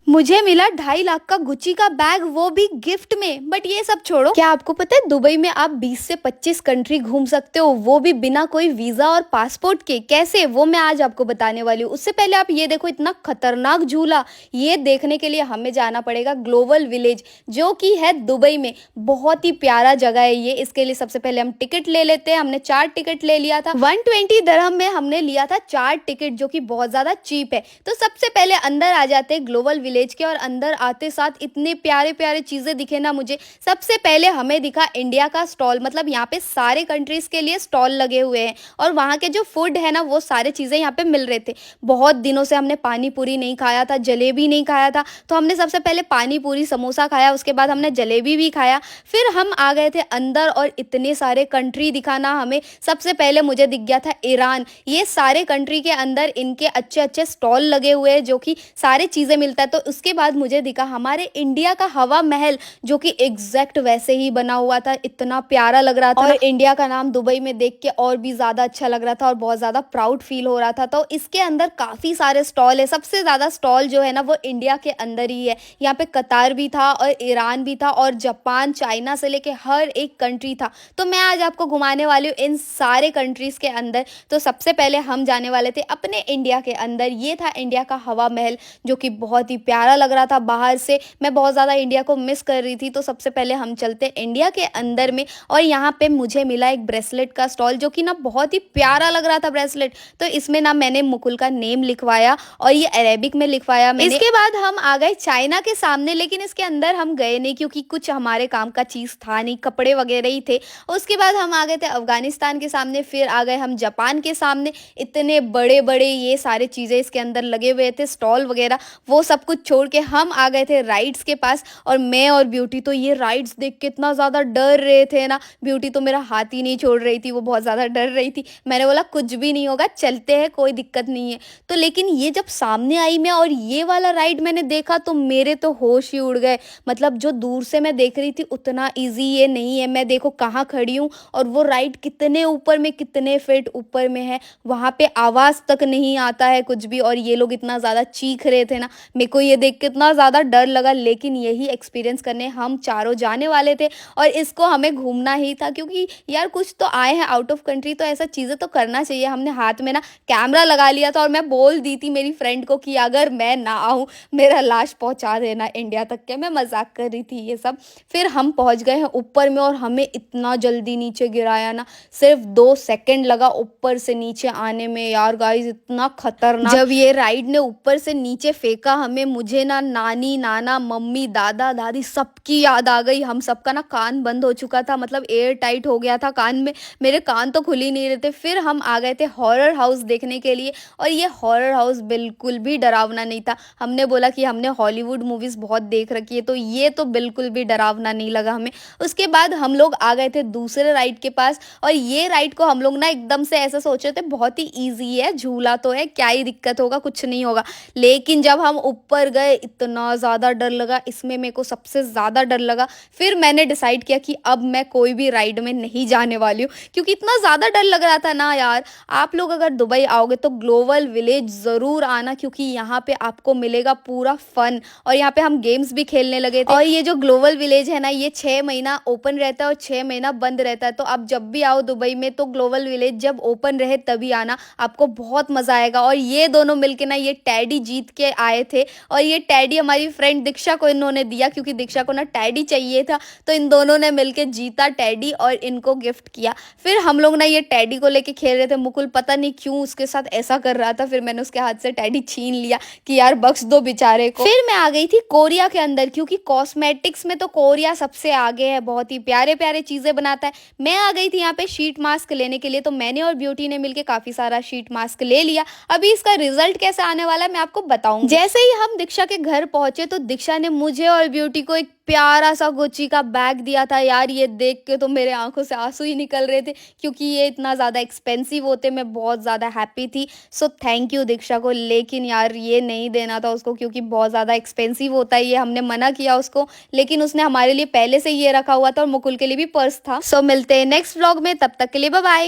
मुझे मिला 2.5 लाख का गुच्ची का बैग, वो भी गिफ्ट में। बट ये सब छोड़ो, क्या आपको पता है दुबई में आप 20 से 25 कंट्री घूम सकते हो, वो भी बिना कोई वीजा और पासपोर्ट के। कैसे, वो मैं आज आपको बताने वाली हूँ। उससे पहले आप ये देखो, इतना खतरनाक झूला, ये देखने के लिए हमें जाना पड़ेगा ग्लोबल विलेज, जो कि है दुबई में। बहुत ही प्यारा जगह है ये। इसके लिए सबसे पहले हम टिकट ले लेते हैं। हमने 4 टिकट ले लिया था, 120 दरहम में हमने लिया था 4 टिकट, जो कि बहुत ज्यादा चीप है। तो सबसे पहले अंदर आ जाते हैं ग्लोबल विलेज के, और अंदर आते साथ इतने प्यारे प्यारे चीजें दिखे ना मुझे। सबसे पहले हमें दिखा इंडिया का स्टॉल, मतलब यहाँ पे सारे कंट्रीज के लिए स्टॉल लगे हुए हैं, और वहाँ के जो फूड है ना, वो सारे चीजें यहाँ पे मिल रहे थे। बहुत दिनों से हमने पानी पूरी नहीं खाया था, जलेबी नहीं खाया था, तो हमने सबसे पहले पानी पूरी समोसा खाया, उसके बाद हमने जलेबी भी खाया। फिर हम आ गए थे अंदर, और इतने सारे कंट्री दिखाना हमें। सबसे पहले मुझे दिख गया था ईरान। ये सारे कंट्री के अंदर इनके अच्छे अच्छे स्टॉल लगे हुए हैं, जो कि सारे चीजें मिलता है। तो उसके बाद मुझे दिखा हमारे इंडिया का हवा महल, जो कि एग्जैक्ट वैसे ही बना हुआ था। इतना प्यारा लग रहा था, और इंडिया का नाम दुबई में देख के और भी ज्यादा अच्छा लग रहा था, और बहुत ज्यादा प्राउड फील हो रहा था। तो इसके अंदर काफी सारे स्टॉल है। सबसे ज्यादा स्टॉल जो है ना, वो इंडिया के अंदर ही है। यहाँ पे कतार भी था, और ईरान भी था, और जापान, चाइना से लेके हर एक कंट्री था। तो मैं आज आपको घुमाने वाली हूँ इन सारे कंट्रीज के अंदर। तो सबसे पहले हम जाने वाले थे अपने इंडिया के अंदर। ये था इंडिया का हवा महल, जो कि बहुत ही प्यारा लग रहा था बाहर से। मैं बहुत ज़्यादा इंडिया को मिस कर रही थी। तो सबसे पहले हम चलते इंडिया के अंदर में, और यहाँ पे मुझे मिला एक ब्रेसलेट का स्टॉल, जो कि ना बहुत ही प्यारा लग रहा था ब्रेसलेट। तो इसमें ना मैंने मुकुल का नेम लिखवाया, और ये अरेबिक में लिखवाया मैंने। इसके बाद हम आ गए चाइना के सामने, लेकिन इसके अंदर हम गए नहीं, क्योंकि कुछ हमारे काम का चीज़ था नहीं, कपड़े वगैरह ही थे। उसके बाद हम आ गए थे अफगानिस्तान के सामने, फिर आ गए हम जापान के सामने। इतने बड़े बड़े ये सारे चीज़ें इसके अंदर लगे हुए थे, स्टॉल वगैरह। वो सब कुछ छोड़ के हम आ गए थे राइड्स के पास, और मैं और ब्यूटी तो ये राइड्स देख के इतना ज़्यादा डर रहे थे ना। ब्यूटी तो मेरा हाथ ही नहीं छोड़ रही थी, वो बहुत ज़्यादा डर रही थी। मैंने बोला कुछ भी नहीं होगा, चलते हैं, कोई दिक्कत नहीं है। तो लेकिन ये जब सामने आई मैं, और ये वाला राइड मैंने देखा, तो मेरे तो होश ही उड़ गए। मतलब जो दूर से मैं देख रही थी, उतना ईजी ये नहीं है। मैं देखो कहाँ खड़ी हूँ, और वो राइड कितने ऊपर में, कितने फीट ऊपर में है, वहाँ पे आवाज़ तक नहीं आता है कुछ भी। और ये लोग इतना ज़्यादा चीख रहे थे ना, मेरे को ये देख के इतना ज़्यादा डर लगा। लेकिन यही एक्सपीरियंस करने हम चारों जाने वाले थे, और इसको हमें घूमना ही था, क्योंकि यार कुछ तो आए हैं आउट ऑफ कंट्री, तो ऐसा चीज़ें तो करना चाहिए। हमने हाथ में ना कैमरा लगा लिया था, और मैं बोल दी थी मेरी फ्रेंड को कि अगर मैं ना आऊँ, मेरा लाश पहुँचा देना इंडिया तक के। मैं मजाक कर रही थी ये सब। फिर हम पहुँच गए हैं ऊपर में, और हमें इतना जल्दी नीचे गिराया ना, सिर्फ 2 सेकंड लगा ऊपर से नीचे आने में। यार गाइस, इतना खतरनाक। जब ये राइड ने ऊपर से नीचे फेंका हमें, मुझे ना नानी, नाना, मम्मी, दादा, दादी सबकी याद आ गई। हम सबका ना कान बंद हो चुका था, मतलब एयर टाइट हो गया था कान में। मेरे कान तो खुल ही नहीं रहे थे। फिर हम आ गए थे हॉरर हाउस देखने के लिए, और ये हॉरर हाउस बिल्कुल भी डरावना नहीं था। हमने बोला कि हमने हॉलीवुड मूवीज बहुत देख रखी है, तो ये तो बिल्कुल भी डरावना नहीं लगा हमें। उसके बाद हम लोग आ गए थे दूसरे राइड के पास, और ये राइड को हम लोग ना एकदम से ऐसा सोचे थे बहुत ही ईजी है, झूला तो है, क्या ही दिक्कत होगा, कुछ नहीं होगा। लेकिन जब हम ऊपर गए, इतना ज़्यादा डर लगा। इसमें मेरे को सबसे ज़्यादा डर लगा। फिर मैंने डिसाइड किया कि अब मैं कोई भी राइड में नहीं जाने वाली हूँ, क्योंकि इतना ज़्यादा डर लग रहा था ना यार। आप लोग अगर दुबई आओगे तो ग्लोबल विलेज ज़रूर आना, क्योंकि यहाँ पे आपको मिलेगा पूरा फन। और यहाँ पे हम गेम्स भी खेलने लगे थे। और ये जो ग्लोबल विलेज है ना, ये 6 महीना ओपन रहता है, और 6 महीना बंद रहता है। तो आप जब भी आओ दुबई में, तो ग्लोबल विलेज जब ओपन रहे तभी आना, आपको बहुत मजा आएगा। और ये दोनों मिलके ना ये टैडी जीत के आए थे, और ये टैडी हमारी फ्रेंड दीक्षा को इन्होंने दिया, क्योंकि दीक्षा को ना टैडी चाहिए था। तो इन दोनों ने मिलके जीता टैडी, और इनको गिफ्ट किया। फिर हम लोग ना ये टैडी को लेके खेल रहे थे। मुकुल पता नहीं क्यों उसके साथ ऐसा कर रहा था। फिर मैंने उसके हाथ से टैडी छीन लिया कि यार बख्श दो बेचारे को। फिर मैं आ गई थी कोरिया के अंदर, क्योंकि कॉस्मेटिक्स में तो कोरिया सबसे आगे है, बहुत ही प्यारे प्यारे चीजें बनाता है। मैं आ गई थी यहाँ पे शीट मास्क लेने के लिए, तो मैंने और ब्यूटी ने मिलके काफी सारा शीट मास्क ले लिया। अभी इसका रिजल्ट कैसे आने वाला है मैं आपको बताऊंगी। जैसे ही हम दीक्षा के घर पहुंचे, तो दीक्षा ने मुझे और ब्यूटी को एक प्यारा सा गुच्ची का बैग दिया था। यार ये देख के तो मेरे आंखों से आंसू ही निकल रहे थे, क्योंकि ये इतना ज़्यादा एक्सपेंसिव होते। मैं बहुत ज़्यादा हैप्पी थी। सो थैंक यू दीक्षा को। लेकिन यार ये नहीं देना था उसको, क्योंकि बहुत ज़्यादा एक्सपेंसिव होता है ये। हमने मना किया उसको, लेकिन उसने हमारे लिए पहले से ये रखा हुआ था, और मुकुल के लिए भी पर्स था। सो मिलते हैं नेक्स्ट व्लॉग में, तब तक के लिए बाय बाय।